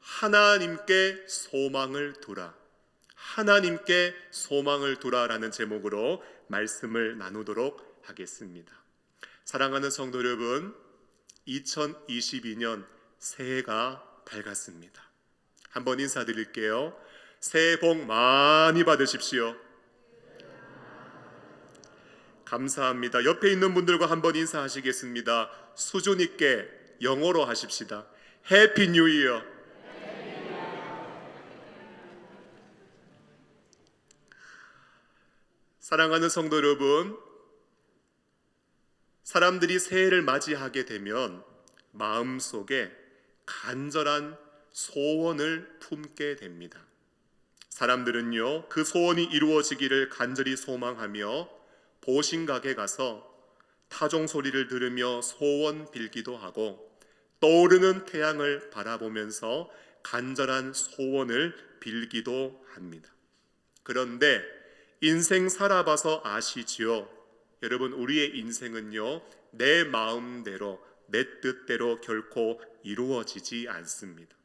하나님께 소망을 두라. 하나님께 소망을 두라라는 제목으로 말씀을 나누도록 하겠습니다. 사랑하는 성도 여러분, 2022년 새해가 밝았습니다. 한번 인사드릴게요. 새해 복 많이 받으십시오. 감사합니다. 옆에 있는 분들과 한번 인사하시겠습니다. 수준 있게 영어로 하십시다. 해피 뉴 이어. 사랑하는 성도 여러분, 사람들이 새해를 맞이하게 되면 마음속에 간절한 소원을 품게 됩니다. 사람들은요, 그 소원이 이루어지기를 간절히 소망하며 보신각에 가서 타종 소리를 들으며 소원 빌기도 하고 떠오르는 태양을 바라보면서 간절한 소원을 빌기도 합니다. 그런데 인생 살아봐서 아시지요? 여러분, 우리의 인생은요, 내 마음대로 내 뜻대로 결코 이루어지지 않습니다.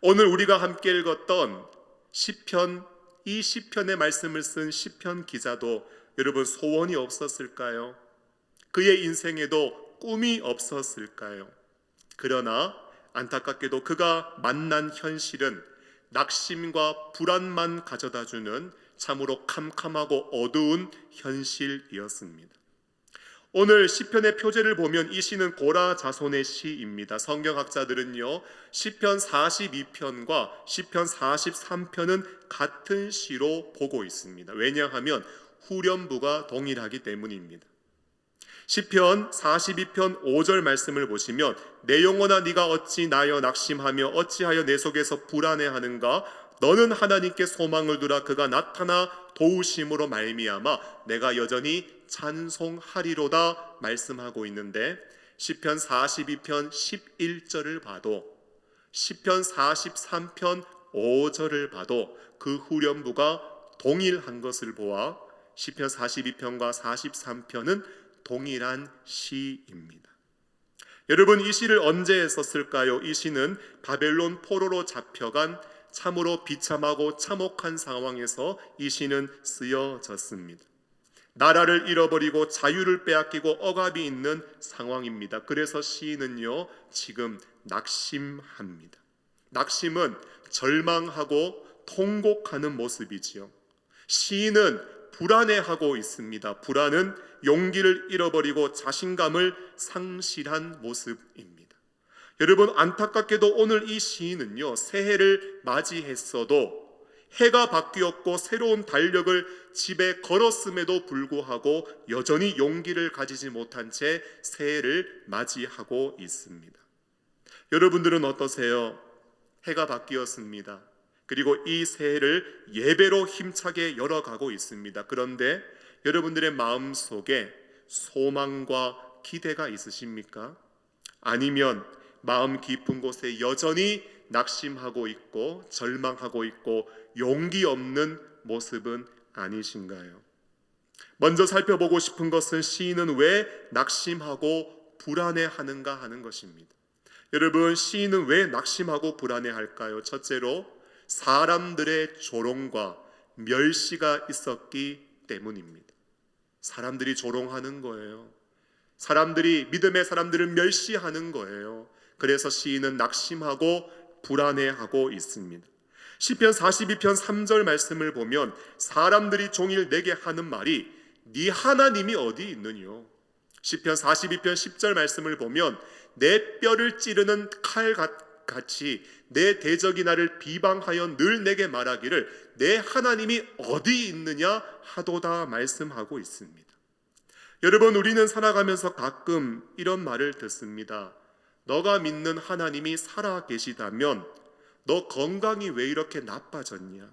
오늘 우리가 함께 읽었던 시편, 이 시편의 말씀을 쓴 시편 기자도 여러분 소원이 없었을까요? 그의 인생에도 꿈이 없었을까요? 그러나 안타깝게도 그가 만난 현실은 낙심과 불안만 가져다주는 참으로 캄캄하고 어두운 현실이었습니다. 오늘 시편의 표제를 보면 이 시는 고라 자손의 시입니다. 성경학자들은요, 시편 42편과 시편 43편은 같은 시로 보고 있습니다. 왜냐하면 후렴부가 동일하기 때문입니다. 시편 42편 5절 말씀을 보시면 내 영혼아 네가 어찌 나여 낙심하며 어찌하여 내 속에서 불안해하는가? 너는 하나님께 소망을 두라. 그가 나타나 도우심으로 말미암아 내가 여전히 찬송하리로다 말씀하고 있는데, 시편 42편 11절을 봐도 시편 43편 5절을 봐도 그 후렴부가 동일한 것을 보아 시편 42편과 43편은 동일한 시입니다. 여러분, 이 시를 언제 썼을까요? 이 시는 바벨론 포로로 잡혀간 참으로 비참하고 참혹한 상황에서 이 시는 쓰여졌습니다. 나라를 잃어버리고 자유를 빼앗기고 억압이 있는 상황입니다. 그래서 시인은요, 지금 낙심합니다. 낙심은 절망하고 통곡하는 모습이지요. 시인은 불안해하고 있습니다. 불안은 용기를 잃어버리고 자신감을 상실한 모습입니다. 여러분, 안타깝게도 오늘 이 시인은요, 새해를 맞이했어도 해가 바뀌었고 새로운 달력을 집에 걸었음에도 불구하고 여전히 용기를 가지지 못한 채 새해를 맞이하고 있습니다. 여러분들은 어떠세요? 해가 바뀌었습니다. 그리고 이 새해를 예배로 힘차게 열어가고 있습니다. 그런데 여러분들의 마음속에 소망과 기대가 있으십니까? 아니면 마음 깊은 곳에 여전히 낙심하고 있고 절망하고 있고 용기 없는 모습은 아니신가요? 먼저 살펴보고 싶은 것은 시인은 왜 낙심하고 불안해하는가 하는 것입니다. 여러분, 시인은 왜 낙심하고 불안해할까요? 첫째로 사람들의 조롱과 멸시가 있었기 때문입니다. 사람들이 조롱하는 거예요. 믿음의 사람들을 멸시하는 거예요. 그래서 시인은 낙심하고 불안해하고 있습니다. 시편 42편 3절 말씀을 보면 사람들이 종일 내게 하는 말이 네 하나님이 어디 있느뇨? 시편 42편 10절 말씀을 보면 내 뼈를 찌르는 칼같이 내 대적이 나를 비방하여 늘 내게 말하기를 내 하나님이 어디 있느냐 하도다 말씀하고 있습니다. 여러분, 우리는 살아가면서 가끔 이런 말을 듣습니다. 너가 믿는 하나님이 살아 계시다면 너 건강이 왜 이렇게 나빠졌냐?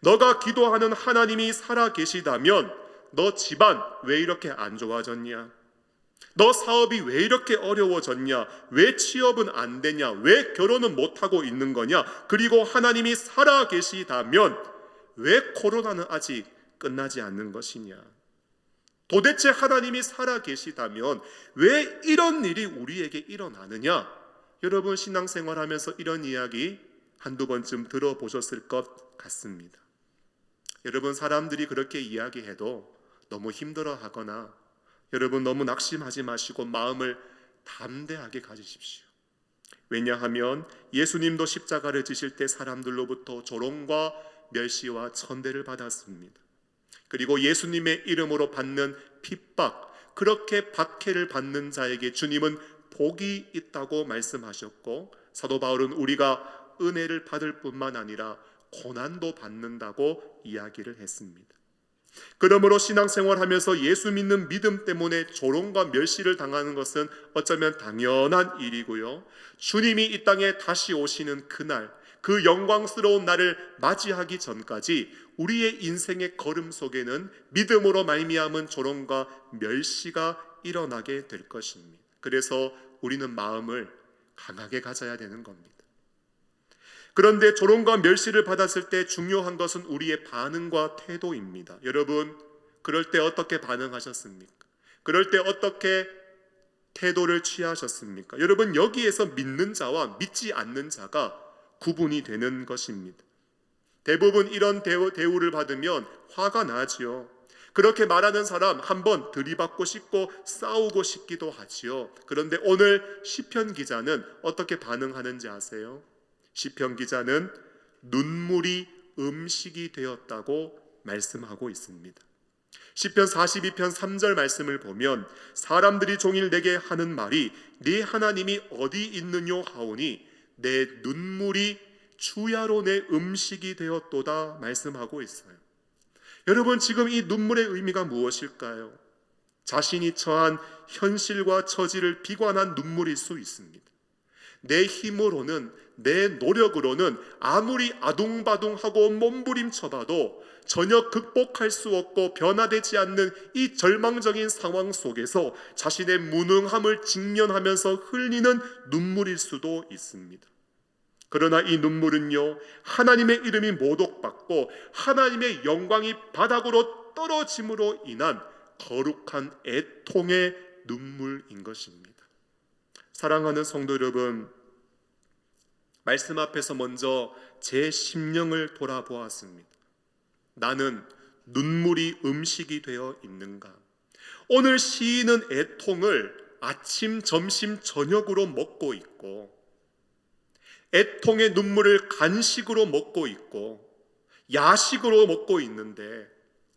너가 기도하는 하나님이 살아 계시다면 너 집안 왜 이렇게 안 좋아졌냐? 너 사업이 왜 이렇게 어려워졌냐? 왜 취업은 안 되냐? 왜 결혼은 못하고 있는 거냐? 그리고 하나님이 살아 계시다면 왜 코로나는 아직 끝나지 않는 것이냐? 도대체 하나님이 살아 계시다면 왜 이런 일이 우리에게 일어나느냐? 여러분 신앙생활하면서 이런 이야기 한두 번쯤 들어보셨을 것 같습니다. 여러분 사람들이 그렇게 이야기해도 너무 힘들어하거나 여러분 너무 낙심하지 마시고 마음을 담대하게 가지십시오. 왜냐하면 예수님도 십자가를 지실 때 사람들로부터 조롱과 멸시와 천대를 받았습니다. 그리고 예수님의 이름으로 받는 핍박, 그렇게 박해를 받는 자에게 주님은 복이 있다고 말씀하셨고, 사도 바울은 우리가 은혜를 받을 뿐만 아니라 고난도 받는다고 이야기를 했습니다. 그러므로 신앙생활하면서 예수 믿는 믿음 때문에 조롱과 멸시를 당하는 것은 어쩌면 당연한 일이고요, 주님이 이 땅에 다시 오시는 그날, 그 영광스러운 날을 맞이하기 전까지 우리의 인생의 걸음 속에는 믿음으로 말미암은 조롱과 멸시가 일어나게 될 것입니다. 그래서 우리는 마음을 강하게 가져야 되는 겁니다. 그런데 조롱과 멸시를 받았을 때 중요한 것은 우리의 반응과 태도입니다. 여러분, 그럴 때 어떻게 반응하셨습니까? 그럴 때 어떻게 태도를 취하셨습니까? 여러분, 여기에서 믿는 자와 믿지 않는 자가 구분이 되는 것입니다. 대부분 이런 대우를 받으면 화가 나지요. 그렇게 말하는 사람 한번 들이받고 싶고 싸우고 싶기도 하지요. 그런데 오늘 시편 기자는 어떻게 반응하는지 아세요? 시편 기자는 눈물이 음식이 되었다고 말씀하고 있습니다. 시편 42편 3절 말씀을 보면 사람들이 종일 내게 하는 말이 네 하나님이 어디 있느뇨 하오니 내 눈물이 주야로 내 음식이 되었도다 말씀하고 있어요. 여러분, 지금 이 눈물의 의미가 무엇일까요? 자신이 처한 현실과 처지를 비관한 눈물일 수 있습니다. 내 힘으로는, 내 노력으로는 아무리 아둥바둥하고 몸부림쳐봐도 전혀 극복할 수 없고 변화되지 않는 이 절망적인 상황 속에서 자신의 무능함을 직면하면서 흘리는 눈물일 수도 있습니다. 그러나 이 눈물은요, 하나님의 이름이 모독받고 하나님의 영광이 바닥으로 떨어짐으로 인한 거룩한 애통의 눈물인 것입니다. 사랑하는 성도 여러분, 말씀 앞에서 먼저 제 심령을 돌아보았습니다. 나는 눈물이 음식이 되어 있는가? 오늘 시인은 애통을 아침, 점심, 저녁으로 먹고 있고, 애통의 눈물을 간식으로 먹고 있고, 야식으로 먹고 있는데,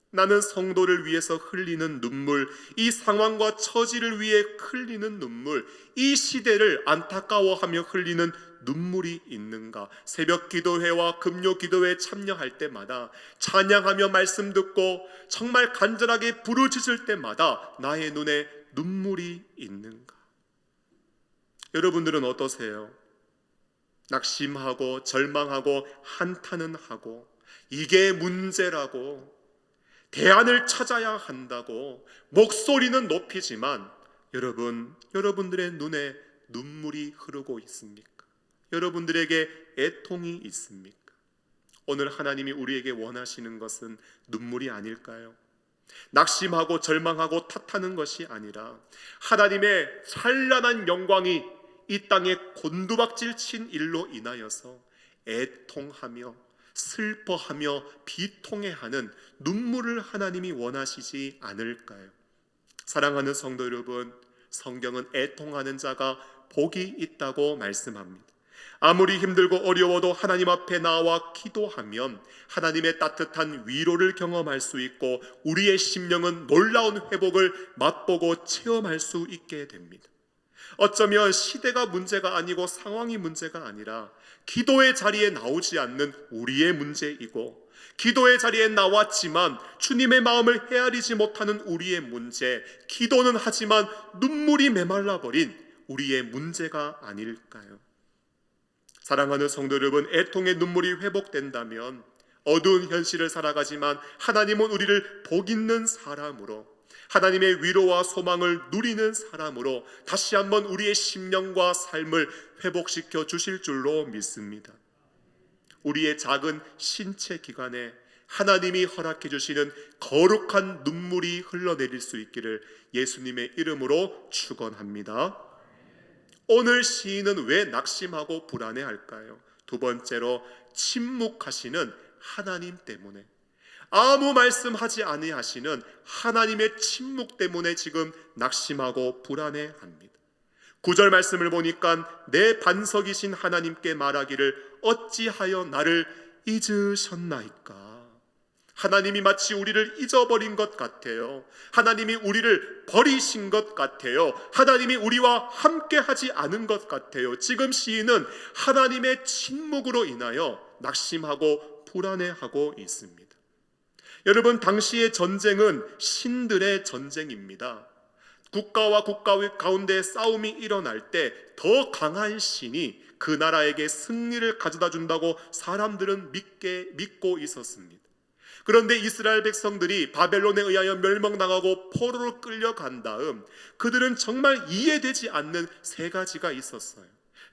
나는 성도를 위해서 흘리는 눈물, 이 상황과 처지를 위해 흘리는 눈물, 이 시대를 안타까워하며 흘리는 눈물이 있는가? 새벽 기도회와 금요 기도회에 참여할 때마다, 찬양하며 말씀 듣고 정말 간절하게 부르짖을 때마다 나의 눈에 눈물이 있는가? 여러분들은 어떠세요? 낙심하고 절망하고 한탄은 하고 이게 문제라고 대안을 찾아야 한다고 목소리는 높이지만 여러분들의 눈에 눈물이 흐르고 있습니까? 여러분들에게 애통이 있습니까? 오늘 하나님이 우리에게 원하시는 것은 눈물이 아닐까요? 낙심하고 절망하고 탓하는 것이 아니라 하나님의 찬란한 영광이 이 땅에 곤두박질 친 일로 인하여서 애통하며 슬퍼하며 비통해하는 눈물을 하나님이 원하시지 않을까요? 사랑하는 성도 여러분, 성경은 애통하는 자가 복이 있다고 말씀합니다. 아무리 힘들고 어려워도 하나님 앞에 나와 기도하면 하나님의 따뜻한 위로를 경험할 수 있고 우리의 심령은 놀라운 회복을 맛보고 체험할 수 있게 됩니다. 어쩌면 시대가 문제가 아니고 상황이 문제가 아니라 기도의 자리에 나오지 않는 우리의 문제이고, 기도의 자리에 나왔지만 주님의 마음을 헤아리지 못하는 우리의 문제, 기도는 하지만 눈물이 메말라버린 우리의 문제가 아닐까요? 사랑하는 성도 여러분, 애통의 눈물이 회복된다면 어두운 현실을 살아가지만 하나님은 우리를 복 있는 사람으로, 하나님의 위로와 소망을 누리는 사람으로 다시 한번 우리의 심령과 삶을 회복시켜 주실 줄로 믿습니다. 우리의 작은 신체 기관에 하나님이 허락해 주시는 거룩한 눈물이 흘러내릴 수 있기를 예수님의 이름으로 축원합니다. 오늘 시인은 왜 낙심하고 불안해할까요? 두 번째로 침묵하시는 하나님 때문에, 아무 말씀하지 아니하시는 하나님의 침묵 때문에 지금 낙심하고 불안해합니다. 9절 말씀을 보니까 내 반석이신 하나님께 말하기를 어찌하여 나를 잊으셨나이까. 하나님이 마치 우리를 잊어버린 것 같아요. 하나님이 우리를 버리신 것 같아요. 하나님이 우리와 함께 하지 않은 것 같아요. 지금 시인은 하나님의 침묵으로 인하여 낙심하고 불안해하고 있습니다. 여러분, 당시의 전쟁은 신들의 전쟁입니다. 국가와 국가 가운데 싸움이 일어날 때 더 강한 신이 그 나라에게 승리를 가져다 준다고 사람들은 믿고 있었습니다. 그런데 이스라엘 백성들이 바벨론에 의하여 멸망당하고 포로로 끌려간 다음 그들은 정말 이해되지 않는 세 가지가 있었어요.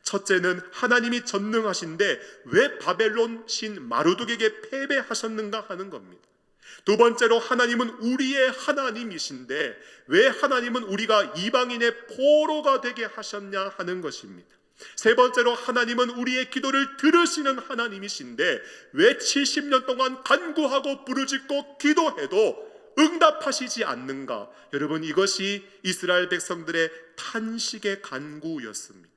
첫째는 하나님이 전능하신데 왜 바벨론 신 마르둑에게 패배하셨는가 하는 겁니다. 두 번째로 하나님은 우리의 하나님이신데 왜 하나님은 우리가 이방인의 포로가 되게 하셨냐 하는 것입니다. 세 번째로 하나님은 우리의 기도를 들으시는 하나님이신데 왜 70년 동안 간구하고 부르짖고 기도해도 응답하시지 않는가? 여러분, 이것이 이스라엘 백성들의 탄식의 간구였습니다.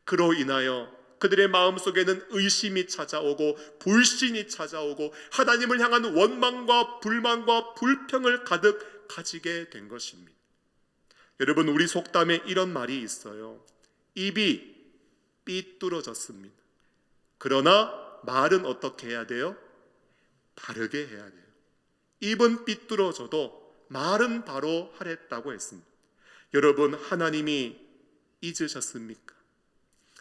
그로 인하여 그들의 마음속에는 의심이 찾아오고 불신이 찾아오고 하나님을 향한 원망과 불만과 불평을 가득 가지게 된 것입니다. 여러분, 우리 속담에 이런 말이 있어요. 입이 삐뚤어졌습니다. 그러나 말은 어떻게 해야 돼요? 바르게 해야 돼요. 입은 삐뚤어져도 말은 바로 하랬다고 했습니다. 여러분, 하나님이 잊으셨습니까?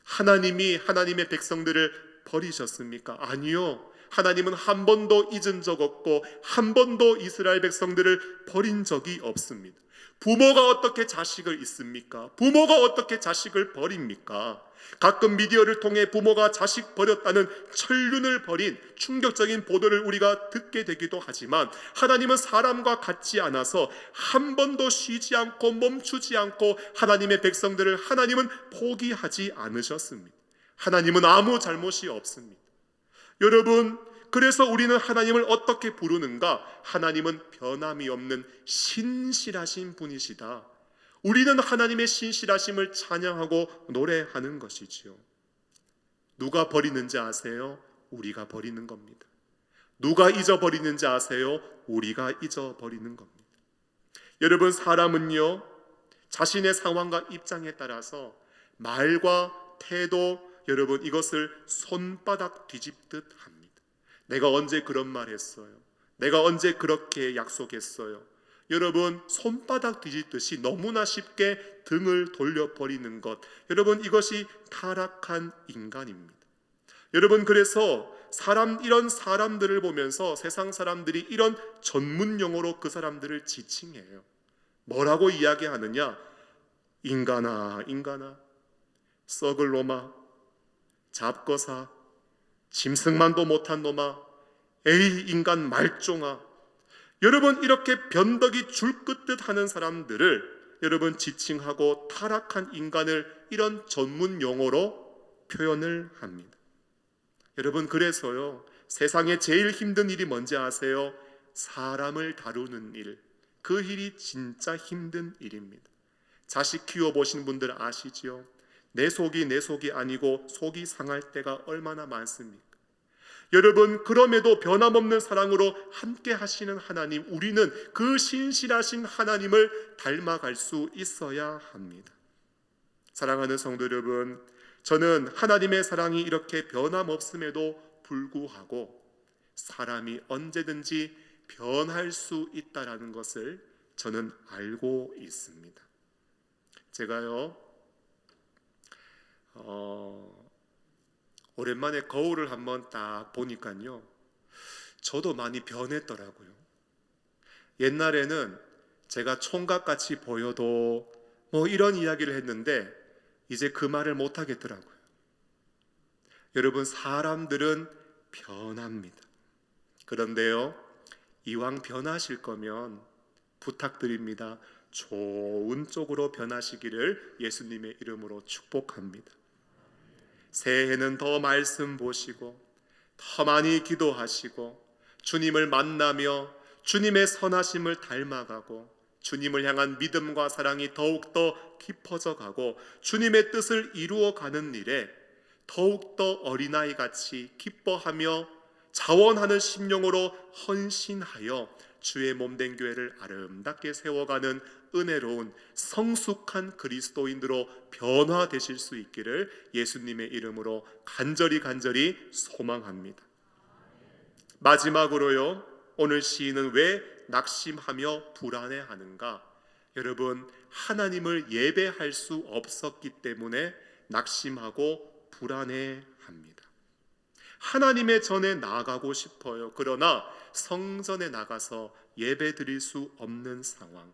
하나님이 하나님의 백성들을 버리셨습니까? 아니요. 하나님은 한 번도 잊은 적 없고 한 번도 이스라엘 백성들을 버린 적이 없습니다. 부모가 어떻게 자식을 잊습니까? 부모가 어떻게 자식을 버립니까? 가끔 미디어를 통해 부모가 자식 버렸다는 천륜을 벌인 충격적인 보도를 우리가 듣게 되기도 하지만 하나님은 사람과 같지 않아서 한 번도 쉬지 않고 멈추지 않고 하나님의 백성들을 하나님은 포기하지 않으셨습니다. 하나님은 아무 잘못이 없습니다. 여러분, 그래서 우리는 하나님을 어떻게 부르는가? 하나님은 변함이 없는 신실하신 분이시다. 우리는 하나님의 신실하심을 찬양하고 노래하는 것이지요. 누가 버리는지 아세요? 우리가 버리는 겁니다. 누가 잊어버리는지 아세요? 우리가 잊어버리는 겁니다. 여러분, 사람은요, 자신의 상황과 입장에 따라서 말과 태도, 여러분, 이것을 손바닥 뒤집듯 합니다. 내가 언제 그런 말 했어요? 내가 언제 그렇게 약속했어요? 여러분, 손바닥 뒤집듯이 너무나 쉽게 등을 돌려버리는 것, 여러분, 이것이 타락한 인간입니다. 여러분, 그래서 이런 사람들을 보면서 세상 사람들이 이런 전문 용어로 그 사람들을 지칭해요. 뭐라고 이야기하느냐? 인간아, 인간아, 썩을 놈아, 잡거사, 짐승만도 못한 놈아, 에이 인간 말종아. 여러분, 이렇게 변덕이 줄긋듯 하는 사람들을 여러분 지칭하고 타락한 인간을 이런 전문 용어로 표현을 합니다. 여러분, 그래서요, 세상에 제일 힘든 일이 뭔지 아세요? 사람을 다루는 일. 그 일이 진짜 힘든 일입니다. 자식 키워보신 분들 아시죠? 내 속이 아니고 속이 상할 때가 얼마나 많습니까? 여러분, 그럼에도 변함없는 사랑으로 함께 하시는 하나님, 우리는 그 신실하신 하나님을 닮아갈 수 있어야 합니다. 사랑하는 성도 여러분, 저는 하나님의 사랑이 이렇게 변함없음에도 불구하고 사람이 언제든지 변할 수 있다는 것을 저는 알고 있습니다. 제가요, 오랜만에 거울을 한번 딱 보니까요, 저도 많이 변했더라고요. 옛날에는 제가 총각같이 보여도 뭐 이런 이야기를 했는데 이제 그 말을 못 하겠더라고요. 여러분, 사람들은 변합니다. 그런데요, 이왕 변하실 거면 부탁드립니다. 좋은 쪽으로 변하시기를 예수님의 이름으로 축복합니다. 새해에는 더 말씀 보시고 더 많이 기도하시고 주님을 만나며 주님의 선하심을 닮아가고 주님을 향한 믿음과 사랑이 더욱더 깊어져 가고 주님의 뜻을 이루어가는 일에 더욱더 어린아이같이 기뻐하며 자원하는 심령으로 헌신하여 주의 몸된 교회를 아름답게 세워가는 은혜로운 성숙한 그리스도인으로 변화되실 수 있기를 예수님의 이름으로 간절히 소망합니다. 마지막으로요, 오늘 시인은 왜 낙심하며 불안해하는가? 여러분, 하나님을 예배할 수 없었기 때문에 낙심하고 불안해합니다. 하나님의 전에 나아가고 싶어요. 그러나 성전에 나가서 예배 드릴 수 없는 상황.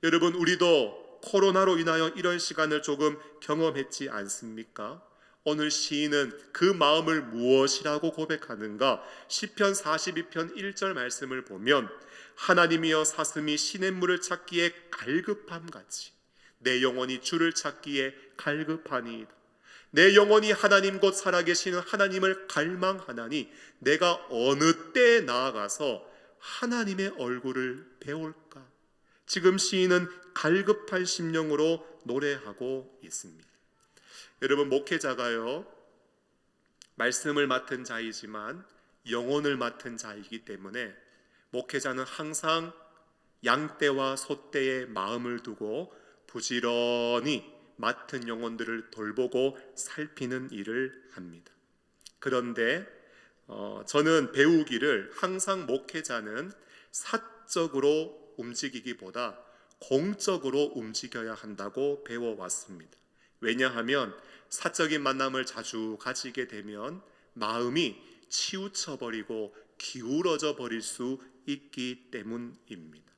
여러분, 우리도 코로나로 인하여 이런 시간을 조금 경험했지 않습니까? 오늘 시인은 그 마음을 무엇이라고 고백하는가? 시편 42편 1절 말씀을 보면 하나님이여 사슴이 시냇물을 찾기에 갈급함같이 내 영혼이 주를 찾기에 갈급하니이다. 내 영혼이 하나님 곧 살아계시는 하나님을 갈망하나니 내가 어느 때에 나아가서 하나님의 얼굴을 배울까? 지금 시인은 갈급한 심령으로 노래하고 있습니다. 여러분, 목회자가요, 말씀을 맡은 자이지만 영혼을 맡은 자이기 때문에 목회자는 항상 양떼와 소떼의 마음을 두고 부지런히 맡은 영혼들을 돌보고 살피는 일을 합니다. 그런데 저는 배우기를 항상 목회자는 사적으로 움직이기보다 공적으로 움직여야 한다고 배워왔습니다. 왜냐하면 사적인 만남을 자주 가지게 되면 마음이 치우쳐버리고 기울어져 버릴 수 있기 때문입니다.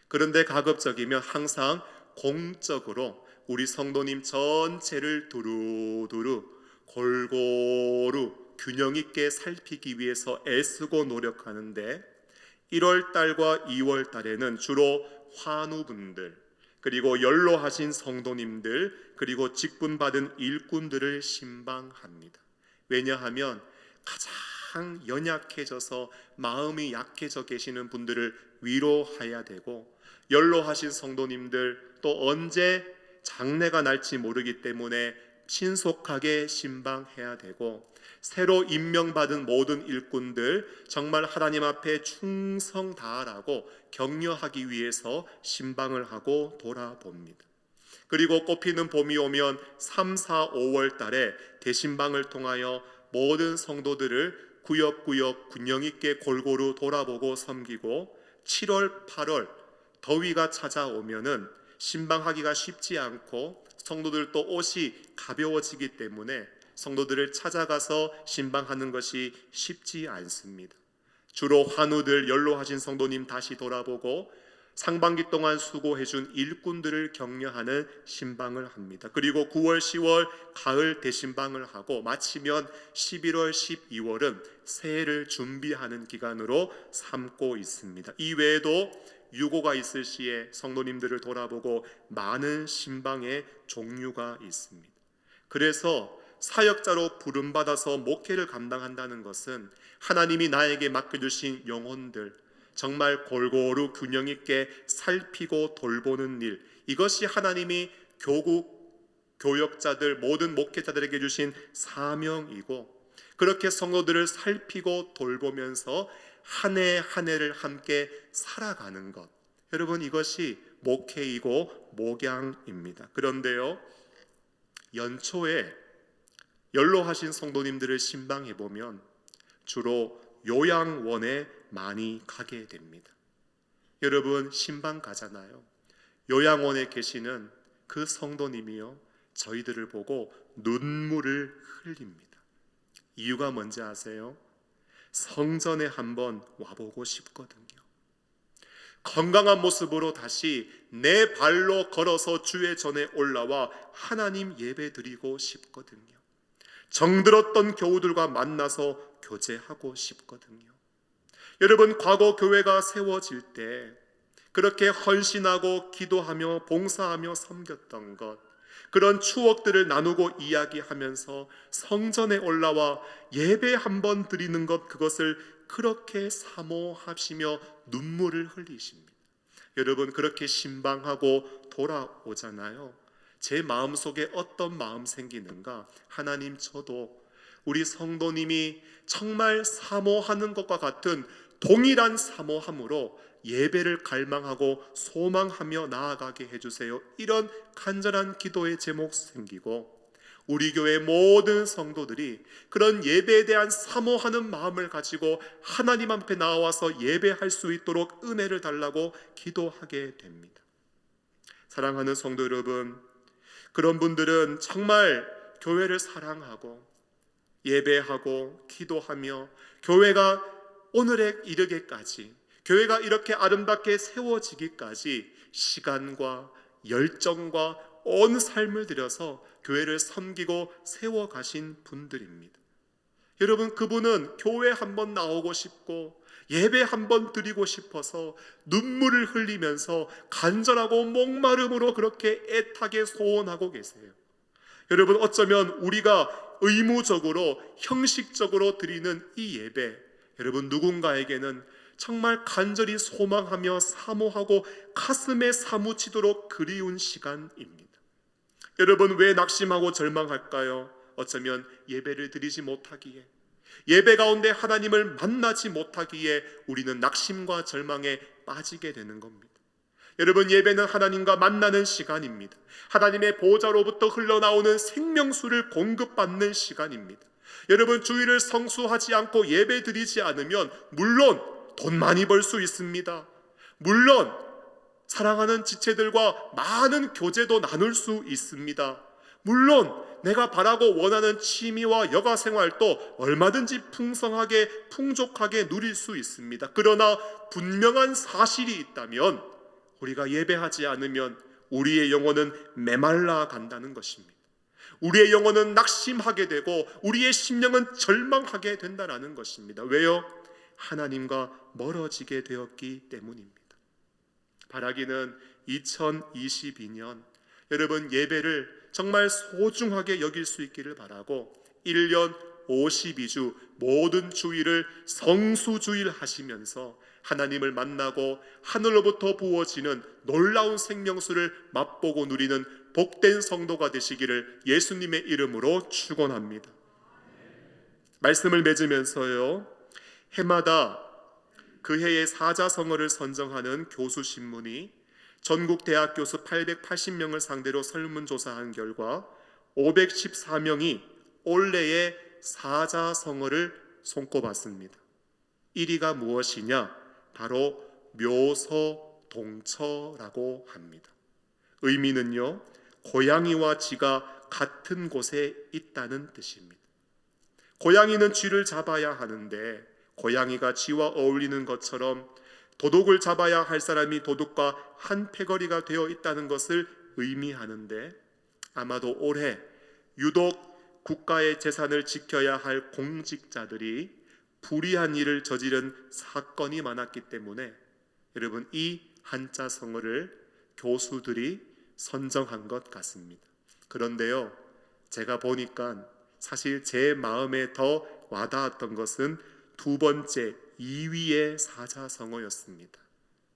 그런데 가급적이면 항상 공적으로 우리 성도님 전체를 두루두루 골고루 균형 있게 살피기 위해서 애쓰고 노력하는데 1월 달과 2월 달에는 주로 환우분들, 그리고 연로하신 성도님들, 그리고 직분받은 일꾼들을 신방합니다. 왜냐하면 가장 연약해져서 마음이 약해져 계시는 분들을 위로해야 되고, 연로하신 성도님들 또 언제 장례가 날지 모르기 때문에 신속하게 신방해야 되고, 새로 임명받은 모든 일꾼들 정말 하나님 앞에 충성 다하라고 격려하기 위해서 신방을 하고 돌아봅니다. 그리고 꽃피는 봄이 오면 3, 4, 5월 달에 대신방을 통하여 모든 성도들을 구역구역 균형 있게 골고루 돌아보고 섬기고, 7월, 8월 더위가 찾아오면은 신방하기가 쉽지 않고 성도들도 옷이 가벼워지기 때문에 성도들을 찾아가서 신방하는 것이 쉽지 않습니다. 주로 환우들, 연로하신 성도님 다시 돌아보고 상반기 동안 수고해준 일꾼들을 격려하는 신방을 합니다. 그리고 9월, 10월 가을 대신방을 하고 마치면 11월, 12월은 새해를 준비하는 기간으로 삼고 있습니다. 이 외에도 유고가 있을 시에 성도님들을 돌아보고 많은 신방의 종류가 있습니다. 그래서 사역자로 부름받아서 목회를 감당한다는 것은 하나님이 나에게 맡겨주신 영혼들 정말 골고루 균형 있게 살피고 돌보는 일, 이것이 하나님이 교역자들, 모든 목회자들에게 주신 사명이고, 그렇게 성도들을 살피고 돌보면서 한 해 한 해를 함께 살아가는 것, 여러분, 이것이 목회이고 목양입니다. 그런데요, 연초에 연로하신 성도님들을 신방해 보면 주로 요양원에 많이 가게 됩니다. 여러분, 신방 가잖아요. 요양원에 계시는 그 성도님이요, 저희들을 보고 눈물을 흘립니다. 이유가 뭔지 아세요? 성전에 한번 와보고 싶거든요. 건강한 모습으로 다시 내 발로 걸어서 주의 전에 올라와 하나님 예배 드리고 싶거든요. 정들었던 교우들과 만나서 교제하고 싶거든요. 여러분, 과거 교회가 세워질 때 그렇게 헌신하고 기도하며 봉사하며 섬겼던 것, 그런 추억들을 나누고 이야기하면서 성전에 올라와 예배 한번 드리는 것, 그것을 그렇게 사모하시며 눈물을 흘리십니다. 여러분, 그렇게 신방하고 돌아오잖아요. 제 마음속에 어떤 마음 생기는가? 하나님, 저도 우리 성도님이 정말 사모하는 것과 같은 동일한 사모함으로 예배를 갈망하고 소망하며 나아가게 해주세요. 이런 간절한 기도의 제목 생기고, 우리 교회 모든 성도들이 그런 예배에 대한 사모하는 마음을 가지고 하나님 앞에 나와서 예배할 수 있도록 은혜를 달라고 기도하게 됩니다. 사랑하는 성도 여러분, 그런 분들은 정말 교회를 사랑하고 예배하고 기도하며 교회가 오늘에 이르기까지, 교회가 이렇게 아름답게 세워지기까지 시간과 열정과 온 삶을 들여서 교회를 섬기고 세워가신 분들입니다. 여러분, 그분은 교회 한번 나오고 싶고 예배 한번 드리고 싶어서 눈물을 흘리면서 간절하고 목마름으로 그렇게 애타게 소원하고 계세요. 여러분, 어쩌면 우리가 의무적으로 형식적으로 드리는 이 예배, 여러분 누군가에게는 정말 간절히 소망하며 사모하고 가슴에 사무치도록 그리운 시간입니다. 여러분, 왜 낙심하고 절망할까요? 어쩌면 예배를 드리지 못하기에, 예배 가운데 하나님을 만나지 못하기에 우리는 낙심과 절망에 빠지게 되는 겁니다. 여러분, 예배는 하나님과 만나는 시간입니다. 하나님의 보좌로부터 흘러나오는 생명수를 공급받는 시간입니다. 여러분, 주일을 성수하지 않고 예배 드리지 않으면 물론 돈 많이 벌 수 있습니다. 물론 사랑하는 지체들과 많은 교제도 나눌 수 있습니다. 물론 내가 바라고 원하는 취미와 여가 생활도 얼마든지 풍성하게 풍족하게 누릴 수 있습니다. 그러나 분명한 사실이 있다면, 우리가 예배하지 않으면 우리의 영혼은 메말라 간다는 것입니다. 우리의 영혼은 낙심하게 되고 우리의 심령은 절망하게 된다는 것입니다. 왜요? 하나님과 멀어지게 되었기 때문입니다. 바라기는 2022년 여러분 예배를 정말 소중하게 여길 수 있기를 바라고, 1년 52주 모든 주일을 성수주일 하시면서 하나님을 만나고 하늘로부터 부어지는 놀라운 생명수를 맛보고 누리는 복된 성도가 되시기를 예수님의 이름으로 축원합니다. 말씀을 맺으면서요, 해마다 그 해의 사자성어를 선정하는 교수신문이 전국 대학 교수 880명을 상대로 설문조사한 결과 514명이 올해의 사자성어를 손꼽았습니다. 1위가 무엇이냐? 바로 묘서동처라고 합니다. 의미는요, 고양이와 쥐가 같은 곳에 있다는 뜻입니다. 고양이는 쥐를 잡아야 하는데 고양이가 쥐와 어울리는 것처럼 도둑을 잡아야 할 사람이 도둑과 한 패거리가 되어 있다는 것을 의미하는데, 아마도 올해 유독 국가의 재산을 지켜야 할 공직자들이 불의한 일을 저지른 사건이 많았기 때문에 여러분, 이 한자성어를 교수들이 선정한 것 같습니다. 그런데요, 제가 보니까 사실 제 마음에 더 와닿았던 것은 두 번째 2위의 사자성어였습니다.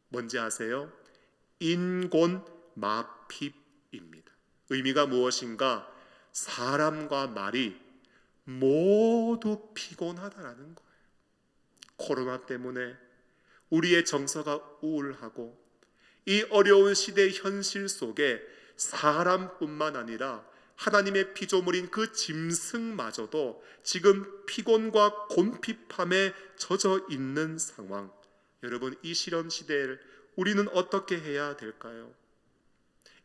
뭔지 아세요? 인곤마핍입니다. 의미가 무엇인가? 사람과 말이 모두 피곤하다라는 거예요. 코로나 때문에 우리의 정서가 우울하고 이 어려운 시대의 현실 속에 사람뿐만 아니라 하나님의 피조물인 그 짐승마저도 지금 피곤과 곤핍함에 젖어 있는 상황. 여러분, 이 시련 시대를 우리는 어떻게 해야 될까요?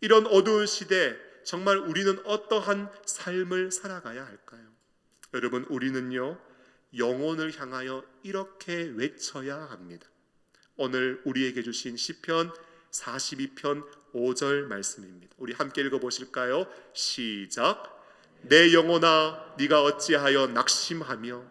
이런 어두운 시대, 정말 우리는 어떠한 삶을 살아가야 할까요? 여러분, 우리는요, 영혼을 향하여 이렇게 외쳐야 합니다. 오늘 우리에게 주신 시편 42편 5절 말씀입니다. 우리 함께 읽어보실까요? 시작. 내 영혼아, 네가 어찌하여 낙심하며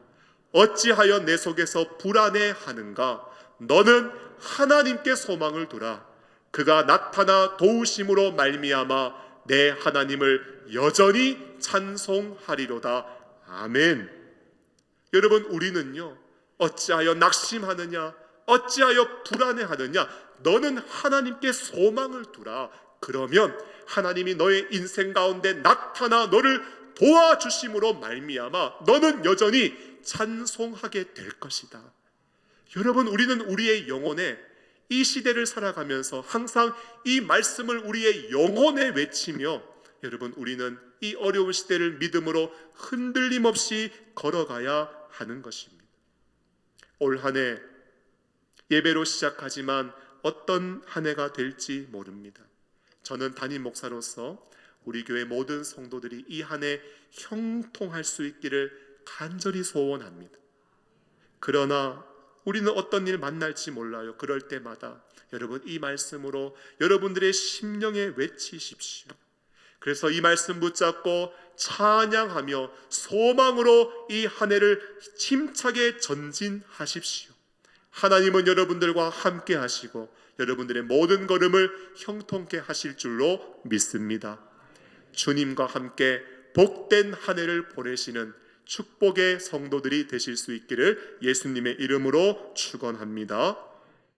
어찌하여 내 속에서 불안해하는가? 너는 하나님께 소망을 두라. 그가 나타나 도우심으로 말미암아 내 하나님을 여전히 찬송하리로다. 아멘. 여러분, 우리는요, 어찌하여 낙심하느냐, 어찌하여 불안해하느냐. 너는 하나님께 소망을 두라. 그러면 하나님이 너의 인생 가운데 나타나 너를 도와주심으로 말미암아 너는 여전히 찬송하게 될 것이다. 여러분, 우리는 우리의 영혼에 이 시대를 살아가면서 항상 이 말씀을 우리의 영혼에 외치며, 여러분, 우리는 이 어려운 시대를 믿음으로 흔들림 없이 걸어가야 하는 것입니다. 올 한 해 예배로 시작하지만 어떤 한 해가 될지 모릅니다. 저는 담임 목사로서 우리 교회 모든 성도들이 이 한 해 형통할 수 있기를 간절히 소원합니다. 그러나 우리는 어떤 일 만날지 몰라요. 그럴 때마다 여러분, 이 말씀으로 여러분들의 심령에 외치십시오. 그래서 이 말씀 붙잡고 찬양하며 소망으로 이 한 해를 힘차게 전진하십시오. 하나님은 여러분들과 함께 하시고 여러분들의 모든 걸음을 형통케 하실 줄로 믿습니다. 주님과 함께 복된 한 해를 보내시는 축복의 성도들이 되실 수 있기를 예수님의 이름으로 축원합니다.